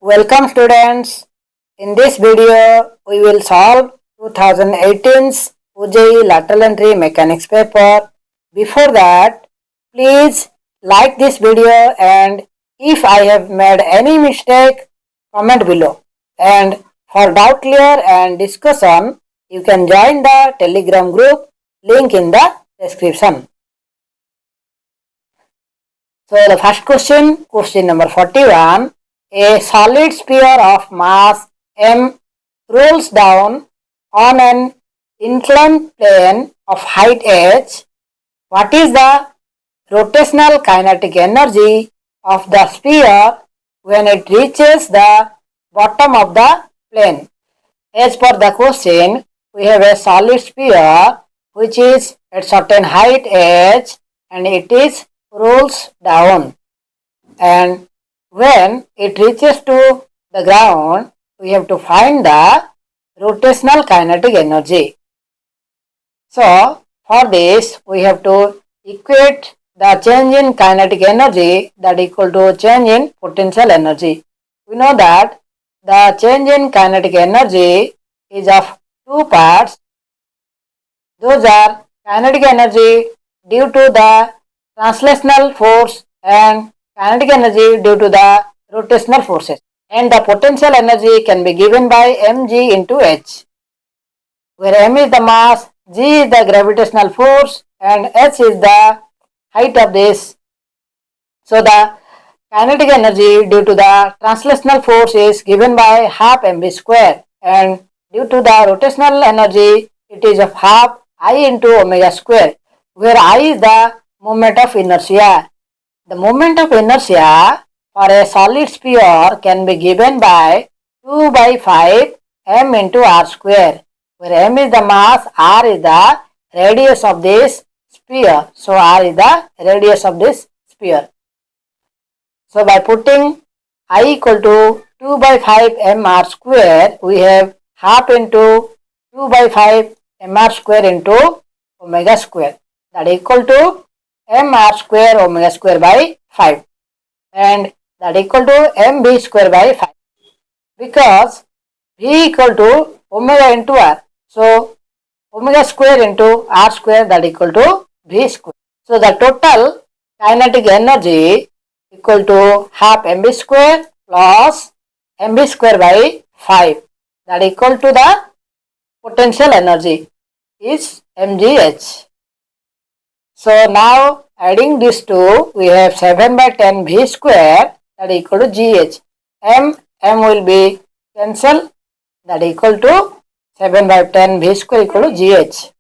Welcome students. In this video, we will solve 2018's UJE lateral entry mechanics paper. Before that, please like this video and if I have made any mistake, comment below. And for doubt clear and discussion, you can join the Telegram group, link in the description. So the first question number 41. A solid sphere of mass m rolls down on an inclined plane of height h. What is the rotational kinetic energy of the sphere when it reaches the bottom of the plane? As per the question, we have a solid sphere which is at certain height h and it is rolls down, and when it reaches to the ground, we have to find the rotational kinetic energy. So, for this, we have to equate the change in kinetic energy that equal to change in potential energy. We know that the change in kinetic energy is of two parts. Those are kinetic energy due to the translational force and kinetic energy due to the rotational forces, and the potential energy can be given by mg into h, where m is the mass, g is the gravitational force and h is the height of this. So the kinetic energy due to the translational force is given by half mv square, and due to the rotational energy it is of half I into omega square, where I is the moment of inertia. The moment of inertia for a solid sphere can be given by 2 by 5 m into r square, where m is the mass, r is the radius of this sphere. So r is the radius of this sphere. So by putting I equal to 2 by 5 mr square, we have half into 2 by 5 mr square into omega square, that equal to mr square omega square by 5, and that equal to mb square by 5, because v equal to omega into r. So omega square into r square, that equal to v square. So the total kinetic energy equal to half mb square plus mb square by 5, that equal to the potential energy is mgh. So now adding these two, we have 7 by 10 v square, that equal to gh. M will be cancelled, that equal to 7 by 10 v square equal to gh.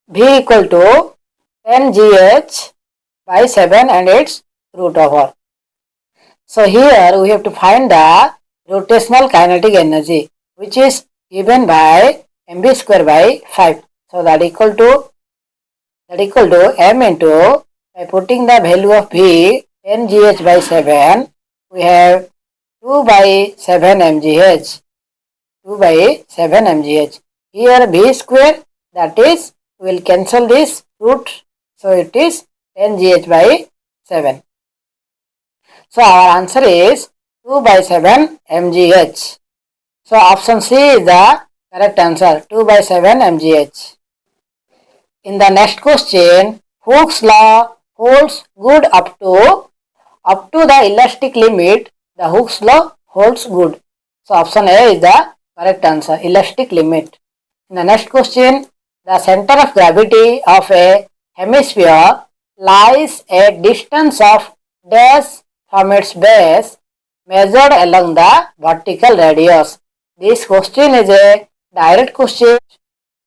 V equal to 10 gh by 7 and its root over. So here we have to find the rotational kinetic energy, which is given by mv square by 5. So that equal to m into, by putting the value of v 10 gh by 7, we have 2 by 7 mgh. 2 by 7 mgh. Here v square, that is, we will cancel this root. So it is 10 gh by 7. So our answer is 2 by 7 mgh. So option C is the correct answer, 2 by 7 mgh. In the next question, Hooke's law holds good up to the elastic limit. The Hooke's law holds good. So option A is the correct answer, elastic limit. In the next question, the center of gravity of a hemisphere lies at distance of dash from its base measured along the vertical radius. This question is a direct question.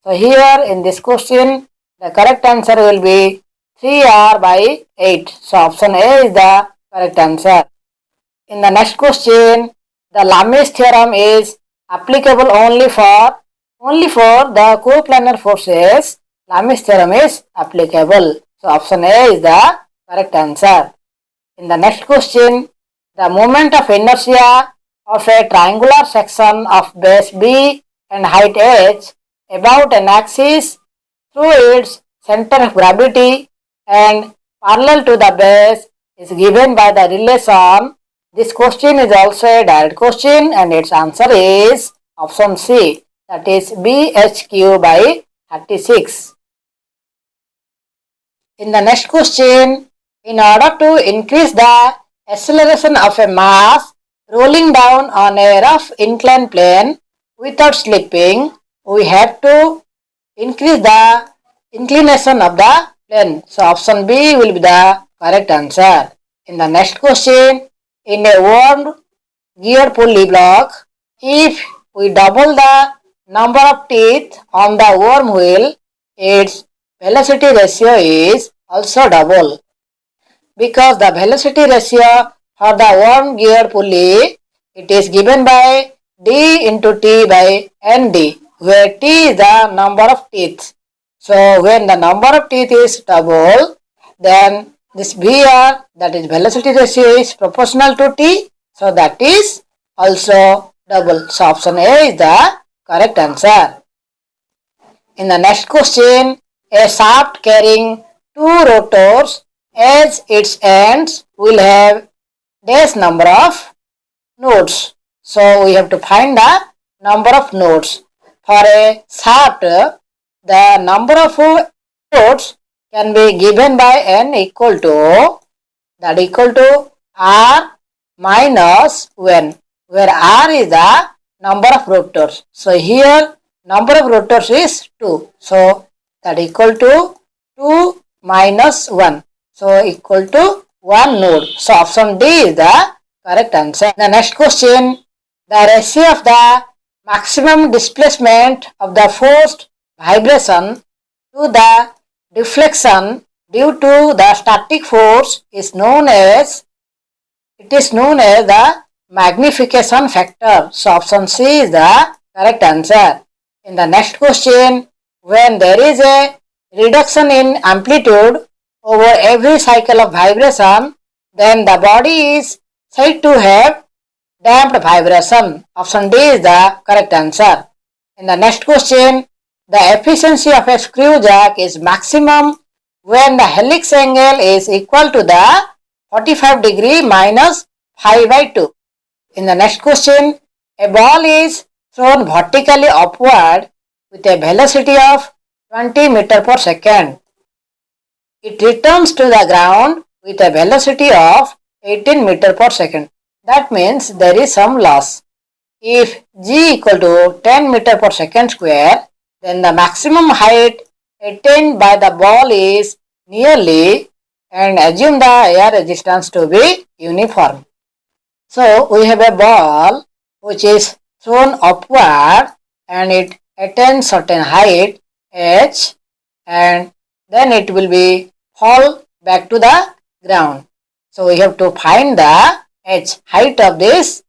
So here in this question, the correct answer will be 3r by 8. So option A is the correct answer. In the next question, the Lami's theorem is applicable only for the coplanar forces. Lami's theorem is applicable. So option A is the correct answer. In the next question, the moment of inertia of a triangular section of base B and height h about an axis through its center of gravity and parallel to the base is given by the relation This question is also a direct question and its answer is option C, that is bhq by 36. In the next question, in order to increase the acceleration of a mass rolling down on a rough inclined plane without slipping, we have to increase the inclination of the plane. So option B will be the correct answer. In the next question, in a worm gear pulley block, if we double the number of teeth on the worm wheel, its velocity ratio is also double, because the velocity ratio for the worm gear pulley, it is given by d into t by nd, where t is the number of teeth. So when the number of teeth is double, then this VR, that is velocity ratio, is proportional to t. So that is also double. So option A is the correct answer. In the next question, a shaft carrying two rotors as its ends will have dash number of nodes. So we have to find the number of nodes. For a shaft, the number of nodes can be given by n equal to r minus 1, where r is the number of rotors. So here number of rotors is 2. So that equal to 2 minus 1. So equal to 1 node. So option D is the correct answer. The next question, the ratio of the maximum displacement of the forced vibration to the deflection due to the static force is known as the magnification factor. So option C is the correct answer. In the next question, when there is a reduction in amplitude over every cycle of vibration, then the body is said to have damped vibration. Option D is the correct answer. In the next question, the efficiency of a screw jack is maximum when the helix angle is equal to the 45 degree minus 5 by 2. In the next question, a ball is thrown vertically upward with a velocity of 20 meter per second. It returns to the ground with a velocity of 18 meter per second. That means there is some loss. If g equal to 10 meter per second square, then the maximum height attained by the ball is nearly, and assume the air resistance to be uniform. So we have a ball which is thrown upward and it attains certain height h, and then it will be fall back to the ground. So we have to find the h, height of this.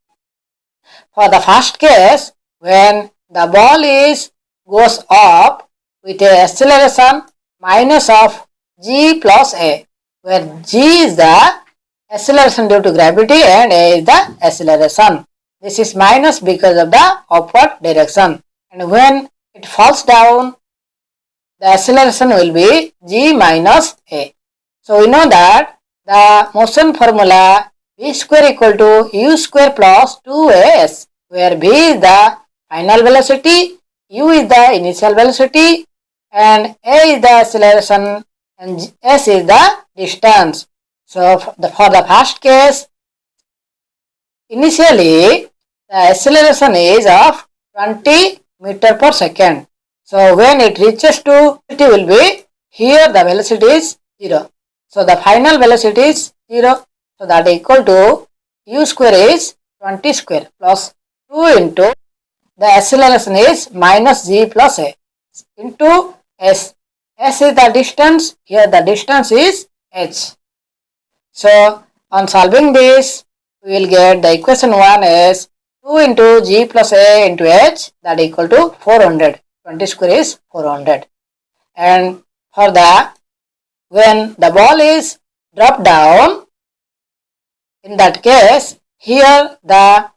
For the first case, when the ball goes up with a acceleration minus of g plus a, where g is the acceleration due to gravity and a is the acceleration. This is minus because of the upward direction. And when it falls down, the acceleration will be g minus a. So we know that the motion formula v square equal to u square plus 2as, where v is the final velocity, u is the initial velocity, and a is the acceleration, and s is the distance. So for the first case, initially the acceleration is of 20 meter per second. So when it reaches to, it will be, here the velocity is 0. So the final velocity is 0. So that equal to u square is 20 square plus 2 into the acceleration is minus g plus a into s. S is the distance. Here the distance is h. So on solving this, we will get the equation 1 as 2 into g plus a into h, that equal to 400. 20 square is 400. And for the, when the ball is dropped down, in that case, here the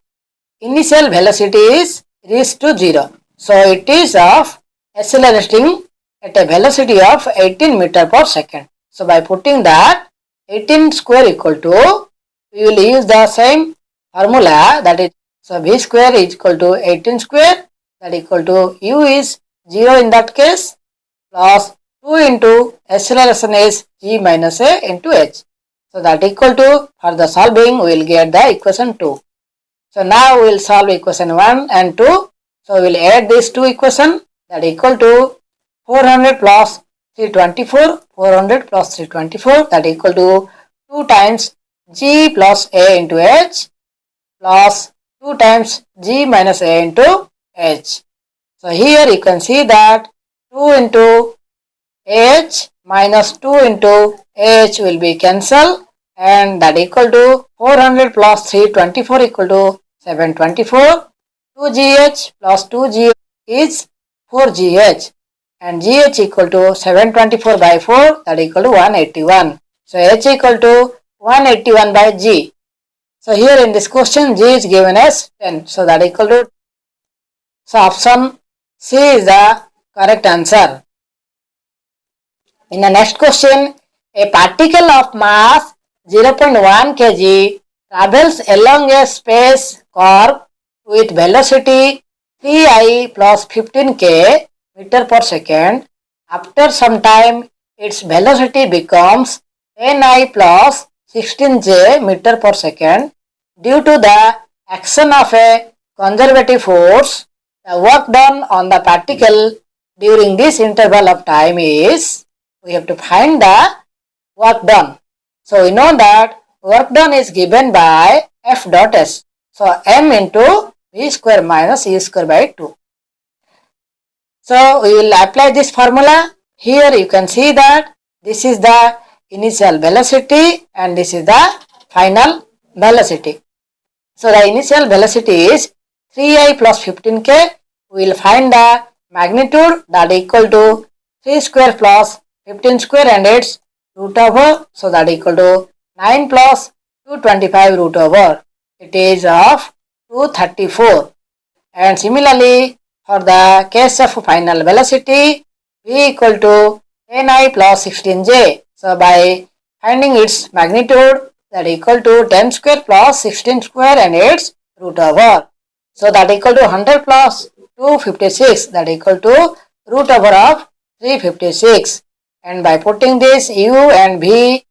initial velocity is reached to 0. So it is of accelerating at a velocity of 18 meter per second. So by putting that, 18 square equal to we will use the same formula, that is, so v square is equal to 18 square, that equal to u is 0 in that case, plus 2 into acceleration is g minus a into h. So that equal to, for the solving we will get the equation 2. So now we will solve equation 1 and 2. So we will add these two equations, that equal to 400 plus 324, 400 plus 324, that equal to 2 times g plus a into h plus 2 times g minus a into h. So here you can see that 2 into h minus 2 into h will be cancelled, and that equal to 400 plus 324 equal to 724. 2gh plus 2gh is 4gh, and gh equal to 724 by 4, that equal to 181. So h equal to 181 by g. So here in this question g is given as 10. So that equal to, so option C is the correct answer. In the next question, a particle of mass 0.1 kg travels along a space curve with velocity 3I plus 15k meter per second. After some time, its velocity becomes 10I plus 16j meter per second. Due to the action of a conservative force, the work done on the particle during this interval of time is, we have to find the work done. So we know that work done is given by F dot S. So m into v square minus e square by 2. So we will apply this formula. Here you can see that this is the initial velocity and this is the final velocity. So the initial velocity is 3I plus 15k. We will find the magnitude, that equal to 3 square plus 15 square and its root over. So that equal to 9 plus 225 root over. It is of 234. And similarly, for the case of final velocity, v equal to 10I plus 16j. So by finding its magnitude, that equal to 10 square plus 16 square and its root over. So that equal to 100 plus 256, that equal to root over of 356. And by putting this u and v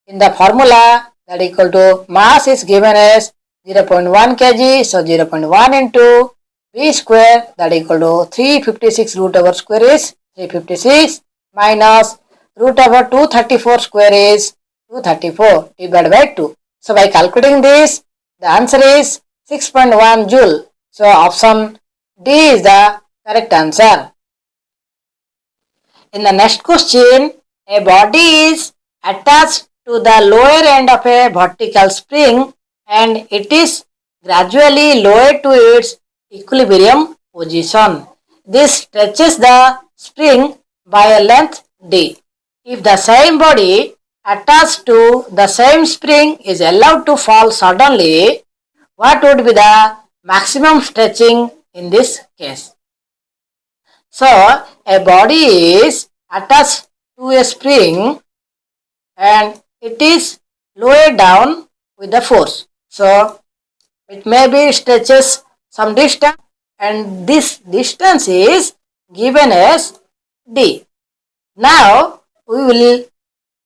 in the formula, that equal to mass is given as 0.1 kg. So 0.1 into v square, that equal to 356 root over square is 356 minus root over 234 square is 234 divided by 2. So by calculating this, the answer is 6.1 joule. So option D is the correct answer. In the next question, a body is attached to the lower end of a vertical spring and it is gradually lowered to its equilibrium position. This stretches the spring by a length d. If the same body attached to the same spring is allowed to fall suddenly, what would be the maximum stretching in this case? So, a body is attached to a spring and it is lowered down with the force. So, it may be stretches some distance and this distance is given as d. Now, we will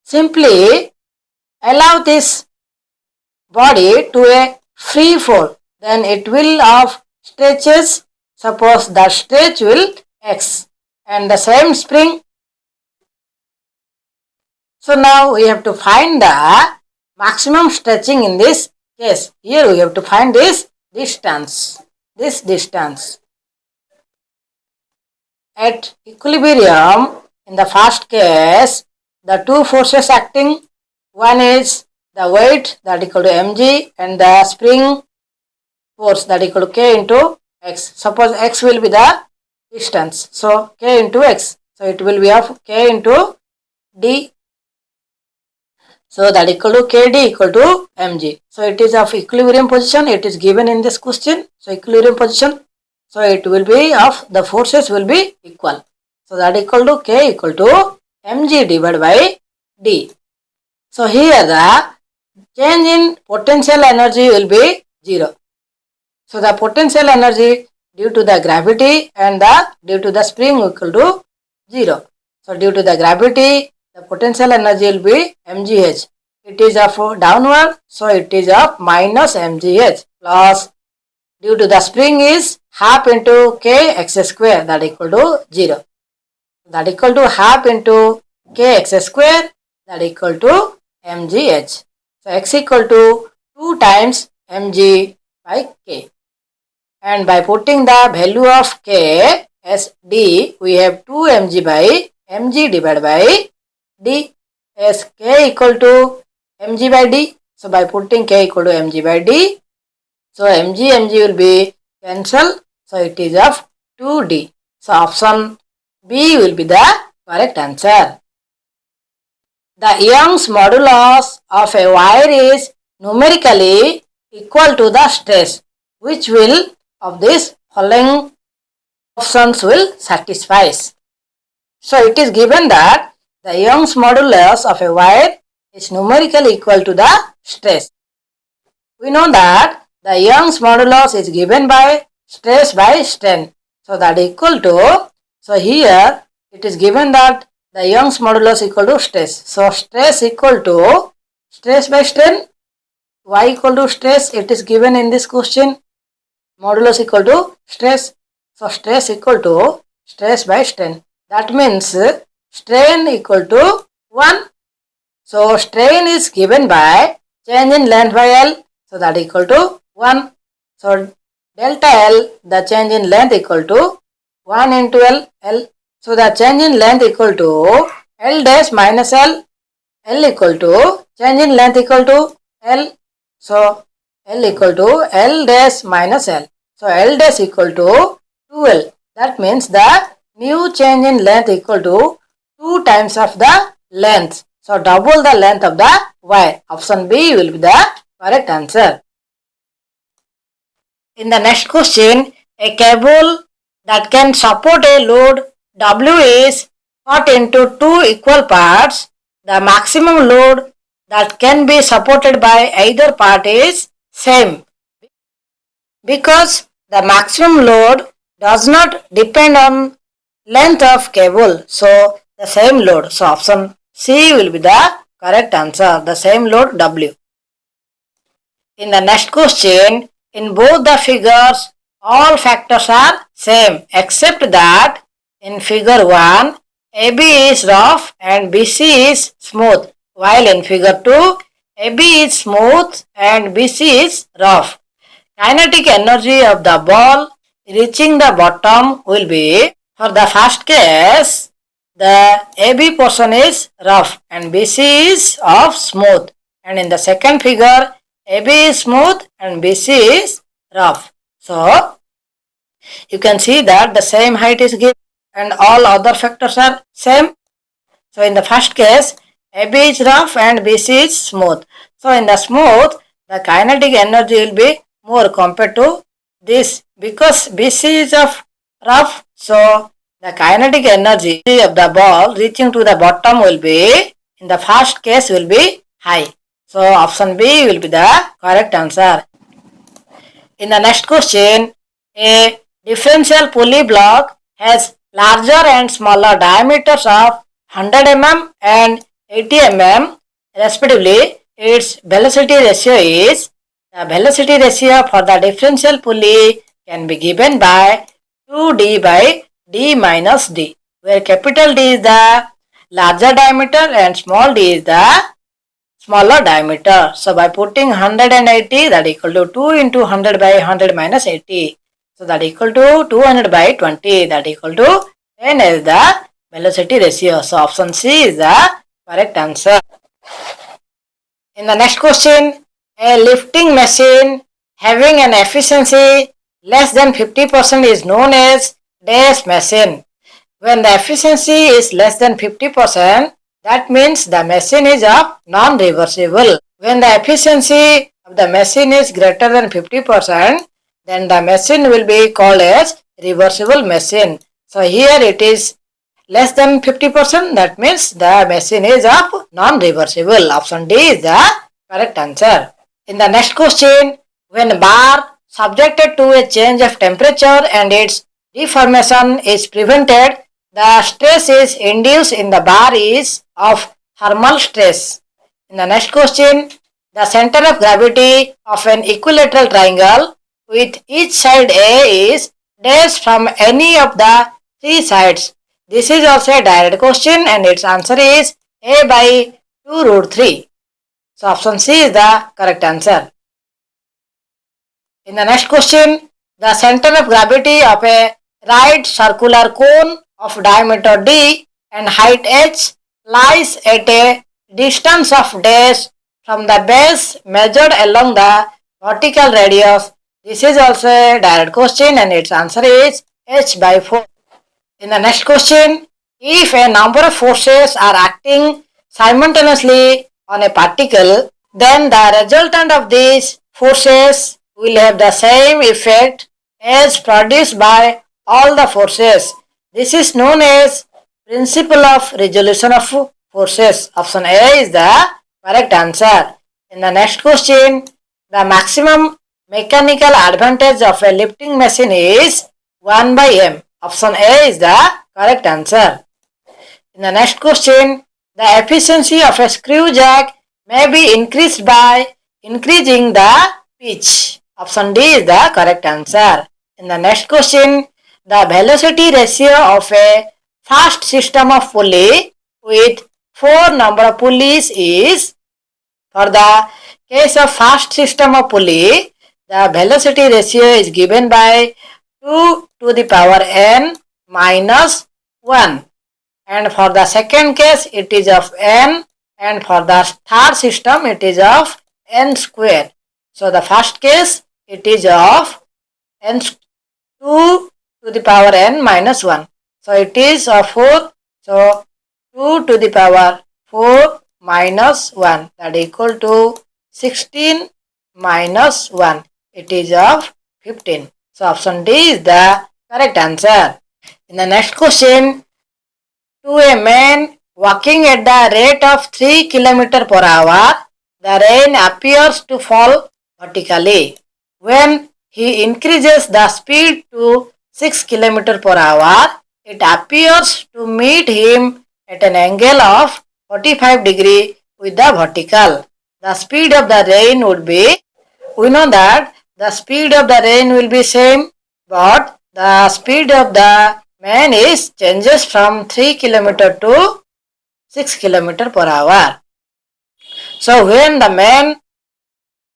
simply allow this body to a free fall. Then it will of stretches. Suppose the stretch will x and the same spring. So now we have to find the maximum stretching in this case. Here we have to find this distance. This distance. At equilibrium, in the first case, the two forces acting, one is the weight, that equal to mg, and the spring force, that equal to k into x. Suppose x will be the distance, so k into x. So it will be of k into d. So that equal to kd equal to mg. So it is of equilibrium position. It is given in this question. So equilibrium position. So it will be of the forces will be equal. So that equal to k equal to mg divided by d. So here the change in potential energy will be 0. So the potential energy due to the gravity and due to the spring equal to 0. So due to the gravity, the potential energy will be mgh. It is of downward, so it is of minus mgh, plus due to the spring is half into k x square, that equal to 0. That equal to half into k x square, that equal to mgh. So x equal to 2 times mg by k. And by putting the value of k as d, we have 2 mg by mg divided by d, as k equal to mg by d. So by putting k equal to mg by d, so mg will be cancelled. So it is of 2d. So option B will be the correct answer. The Young's modulus of a wire is numerically equal to the stress. Which will of these following options will satisfy? So it is given that the Young's modulus of a wire is numerically equal to the stress. We know that the Young's modulus is given by stress by strain. So that equal to, so here it is given that the Young's modulus equal to stress. So stress equal to stress by strain. Y equal to stress, it is given in this question. Modulus equal to stress. So stress equal to stress by strain. That means strain equal to 1. So strain is given by change in length by L. So that equal to 1. So delta L, the change in length equal to 1 into L. So the change in length equal to L dash minus L. L equal to change in length equal to L. So L equal to L dash minus L. So L dash equal to 2L. That means the new change in length equal to 2 times of the length. So double the length of the wire. Option B will be the correct answer. In the next question, a cable that can support a load W is cut into 2 equal parts. The maximum load that can be supported by either part is same, because the maximum load does not depend on length of cable. So the same load. So option C will be the correct answer. The same load W. In the next question, in both the figures, all factors are same except that in figure 1, AB is rough and BC is smooth, while in figure 2, AB is smooth and BC is rough. Kinetic energy of the ball reaching the bottom will be, for the first case, the AB portion is rough and BC is of smooth, and in the second figure, AB is smooth and BC is rough. So you can see that the same height is given and all other factors are same. So in the first case, AB is rough and BC is smooth. So in the smooth, the kinetic energy will be more compared to this, because BC is of rough. So the kinetic energy of the ball reaching to the bottom will be, in the first case, will be high. So option B will be the correct answer. In the next question, a differential pulley block has larger and smaller diameters of 100 mm and 80 mm respectively. Its velocity ratio is, the velocity ratio for the differential pulley can be given by 2d by d minus d, where capital D is the larger diameter and small d is the smaller diameter. So by putting 180, that equal to 2 into 100 by 100 minus 80. So that equal to 200 by 20, that equal to 10 is the velocity ratio. So option C is the correct answer. In the next question, a lifting machine having an efficiency less than 50% is known as dash machine. When the efficiency is less than 50%, that means the machine is of non-reversible. When the efficiency of the machine is greater than 50%, then the machine will be called as reversible machine. So here it is less than 50%, that means the machine is of non-reversible. Option D is the Correct answer. In the next question, when bar subjected to a change of temperature and its deformation is prevented, the stress is induced in the bar is of thermal stress. In the next question, the center of gravity of an equilateral triangle with each side A is dash from any of the three sides. This is also a direct question and its answer is A by 2 root 3. So option C is the correct answer. In the next question, the center of gravity of a right circular cone of diameter d and height h lies at a distance of dash from the base measured along the vertical radius. This is also a direct question and its answer is h by 4. In the next question, if a number of forces are acting simultaneously on a particle, then the resultant of these forces will have the same effect as produced by all the forces. This is known as principle of resolution of forces. Option A is the correct answer. In the next question, the maximum mechanical advantage of a lifting machine is 1 by m. Option A is the correct answer. In the next question, the efficiency of a screw jack may be increased by increasing the pitch. Option D is the correct answer. In the next question, the velocity ratio of a fast system of pulley with 4 number of pulleys is, for the case of fast system of pulley, the velocity ratio is given by 2 to the power n minus 1. And for the second case, it is of n, and for the third system, it is of n square. So the first case, it is of n 2 to the power n minus 1. So it is of 4. So 2 to the power 4 minus 1, that equal to 16 minus 1. It is of 15. So option D is the correct answer. In the next question, to a man walking at the rate of 3 km per hour, the rain appears to fall vertically. When he increases the speed to 6 km per hour, it appears to meet him at an angle of 45 degree with the vertical. The speed of the rain would be, we know that the speed of the rain will be same, but the speed of the man is changes from 3 km to 6 km per hour. So when the man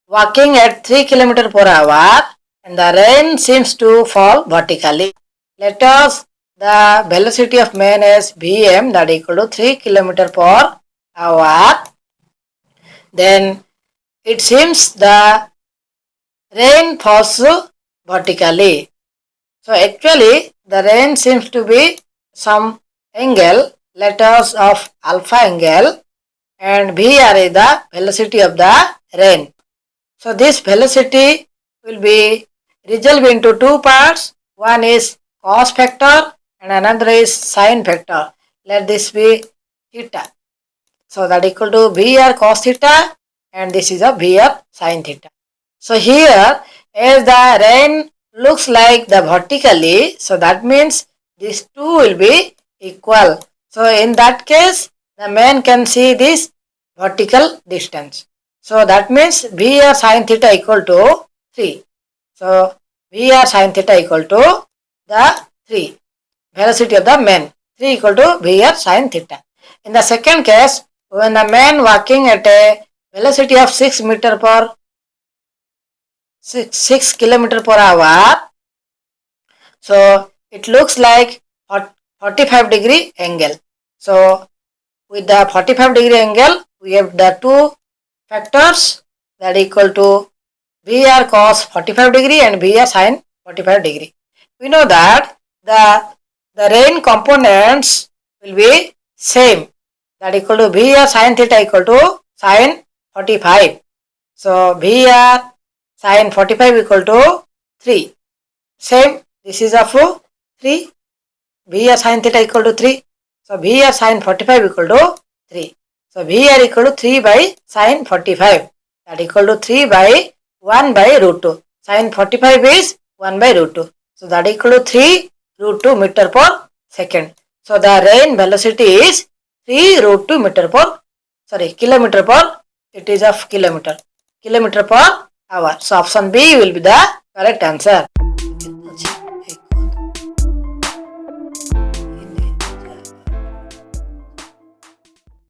walking at 3 km per hour and the rain seems to fall vertically, let us the velocity of man is Vm, that equal to 3 km per hour. Then it seems the rain falls vertically. So actually the rain seems to be some angle, let us of alpha angle, and Vr is the velocity of the rain. So this velocity will be resolved into two parts. One is cos factor and another is sin factor. Let this be theta. So that equal to Vr cos theta and this is a Vr sin theta. So here as the rain looks like the vertically, so that means these two will be equal. So in that case the man can see this vertical distance. So that means Vr sin theta equal to 3. So Vr sin theta equal to the 3. Velocity of the man. 3 equal to Vr sin theta. In the second case, when the man walking at a velocity of 6 km per hour, so it looks like 45 degree angle. So with the 45 degree angle, we have the two factors that equal to Vr cos 45 degree and Vr sin 45 degree. We know that the rain components will be same, that equal to Vr sin theta equal to sin 45. So Vr sin 45 equal to 3. Same, this is of 3. Vr sin theta equal to 3. So Vr sin 45 equal to 3. So Vr equal to 3 by sin 45. that equal to 3 by 1 by root 2. Sin 45 is 1 by root 2. So that equal to 3 root 2 meter per second. So the rain velocity is 3 root 2 meter per, kilometer per, it is of kilometer per hour. So option B will be the correct answer.